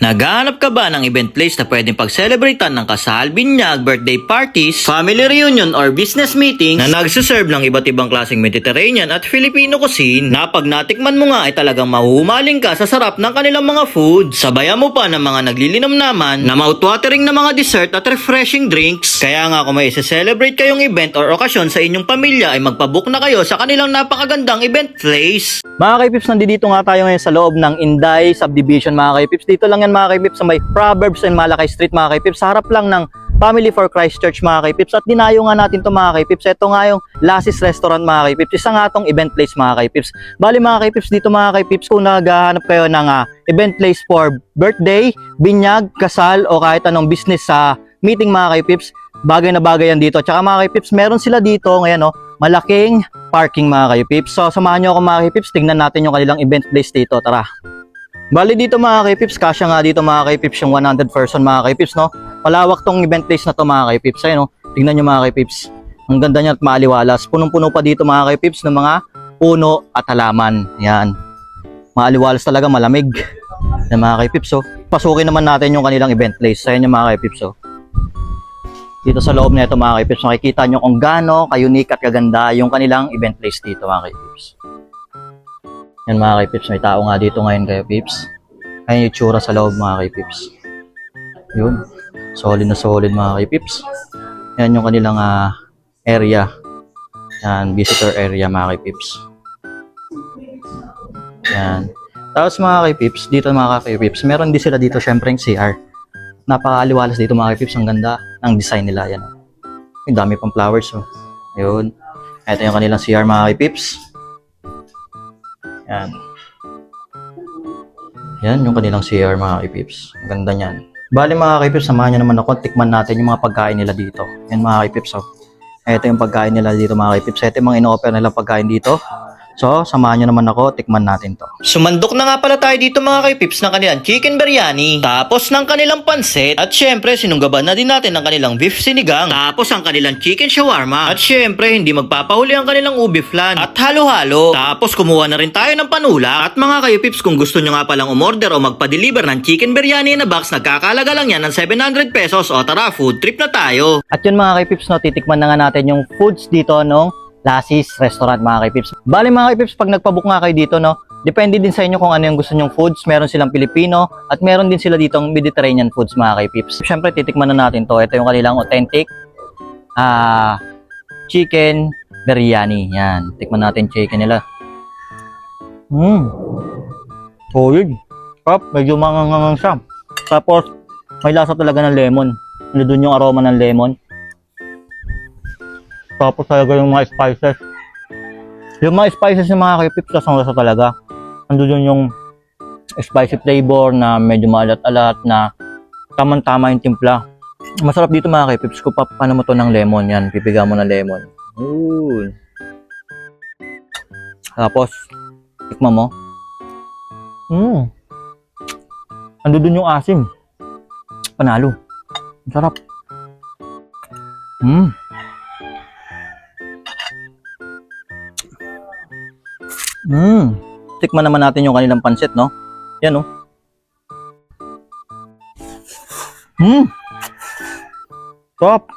Naghahanap ka ba ng event place na pwedeng pag-celebratean ng kasal, binyag, birthday parties, family reunion, or business meetings na nagsiserve ng iba't ibang klaseng Mediterranean at Filipino cuisine na pag natikman mo nga ay talagang mahuhumaling ka sa sarap ng kanilang mga food. Sabayan mo pa ng mga naglilinam naman na mouthwatering na mga dessert at refreshing drinks. Kaya nga kung may isi-celebrate kayong event or okasyon sa inyong pamilya ay magpabook na kayo sa kanilang napakagandang event place. Mga kaipips, nandito nga tayo ngayon sa loob ng Inday Subdivision mga kaipips. Dito lang yan mga kaipips sa may Proverbs and Malakay Street mga kaipips. Sa harap lang ng Family for Christ Church mga kaipips. At dinayo nga natin to mga kaipips. Ito nga yung Lassis Restaurant mga kaipips. Isa nga tong event place mga kaipips. Bali mga kaipips, dito mga kaipips kung naghahanap kayo ng event place for birthday, binyag, kasal o kahit anong business sa meeting mga kaipips, bagay na bagay yan dito. Tsaka mga kaipips, meron sila dito ngayon malaking parking mga kaipips. So samahan nyo ako mga kaipips, tignan natin yung kanilang event place dito. Tara. Bali dito mga kaipips, kasya nga dito mga kaipips yung 100 person mga kaipips no. Malawak tong event place na to mga kaipips. Ayun tignan nyo mga kaipips. Ang ganda niya at maaliwalas. Punong-puno pa dito mga kaipips ng mga puno at halaman. Yan. Maaliwalas talaga, malamig. Yan mga kaipips Pasukin naman natin yung kanilang event place. Ayun yung mga kaipips Dito sa loob nito mga kaipips, makikita nyo kung gaano ka-unique at kaganda yung kanilang event place dito mga kaipips. Yan mga kaipips, may tao nga dito ngayon kaipips. Ayan yung tsura sa loob mga kaipips. Yun, solid na solid mga kaipips. Yan yung kanilang area. Yan, visitor area mga kaipips. Yan. Tapos mga kaipips, dito mga kaipips, meron din sila dito syempre yung CR. Napakaaliwalas dito mga kaipips, ang ganda ng design nila yan. Yung dami pang flowers Ayun. Ito yung kanilang CR mga kaipips. Yan. Yan yung kanilang CR mga kaipips. Ang ganda niyan. Bali mga kaipips, samahan nyo naman ako, tikman natin yung mga pagkain nila dito. Yan mga kaipips Ito yung pagkain nila dito mga kaipips. Ito yung mga ino-offer nila pagkain dito. So, samahan nyo naman ako, tikman natin to. Sumandok na nga pala tayo dito mga kaipips ng kanilang chicken biryani, tapos ng kanilang pansit, at syempre sinunggaban na din natin ng kanilang beef sinigang, tapos ang kanilang chicken shawarma, at syempre hindi magpapahuli ang kanilang ubi flan, at halo-halo. Tapos kumuha na rin tayo ng panula. At mga kaipips, kung gusto nyo nga palang umorder o magpa-deliver ng chicken biryani na box, nagkakalaga lang yan ng 700 pesos. O tara, food trip na tayo. At yun mga kaipips, titikman na nga natin yung foods dito Lassis Restaurant mga kaipips. Bali mga kaipips, pag nagpabook nga kayo dito depende din sa inyo kung ano yung gusto nyong foods. Meron silang Pilipino at meron din sila ditong Mediterranean foods mga kaipips. Siyempre titikman na natin to. Ito yung kanilang authentic chicken biryani. Yan, tikman natin chicken nila. Solid. Pop, medyo mangangang siya. Tapos may lasa talaga ng lemon. Doon yung aroma ng lemon. Tapos talaga yung mga spices. Yung mga spices ng mga kaipips, lasang-lasa talaga. Andun yung spicy flavor na medyo maalat-alat na tamang-tama yung timpla. Masarap dito mga kaipips kung paano mo to ng lemon. Yan, pipiga mo ng lemon. Ooh. Tapos, tikman mo. Andun yung asim. Panalo. Masarap. Tikman naman natin yung kanilang pansit, Yan, Top.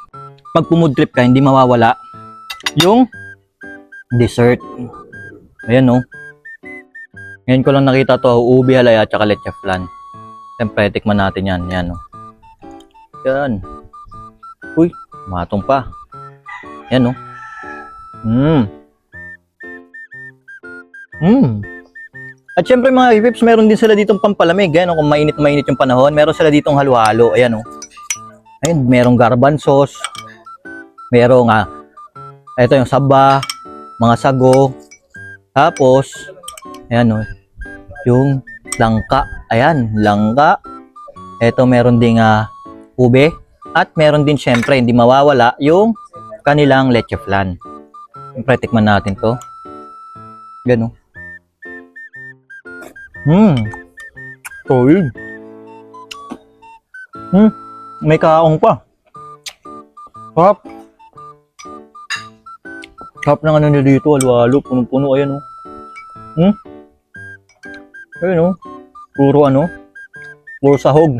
Pag pumud trip ka, hindi mawawala yung dessert. Ayan, Ngayon ko lang nakita to, ubi halaya at saka leche flan. Siyempre, tikman natin yan. Yan, Yan. Uy, matong pa. Yan, At syempre mga kaipips, meron din sila ditong pampalamig. Ayan, kung mainit yung panahon, meron sila ditong halo-halo. Ayan, Ayan, merong garbanzos. Merong ito yung saba, mga sago. Tapos, ayan, yung langka. Ayan, langka. Ito meron ding ube. At meron din syempre, hindi mawawala yung kanilang leche flan. Siyempre, tikman natin to. Yan, Solid. May kaong pa. Sarap. Sarap ng ano nyo dito, halo-halo, punong-puno, ayan Ayun Puro Puro sahog.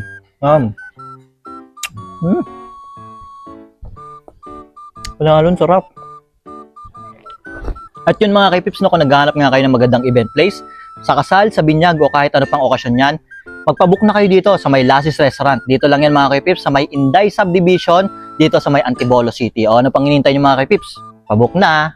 Panalon, sarap. At yun mga kaipips, no, kung naghahanap nga kayo ng magandang event place, sa kasal, sa binyag, o kahit ano pang okasyon yan, magpabook na kayo dito sa may Lassis Restaurant. Dito lang yan mga kaipips, sa may Inday Subdivision, dito sa may Antibolo City. O ano pang hinihintay nyo mga kaipips? Pabook na!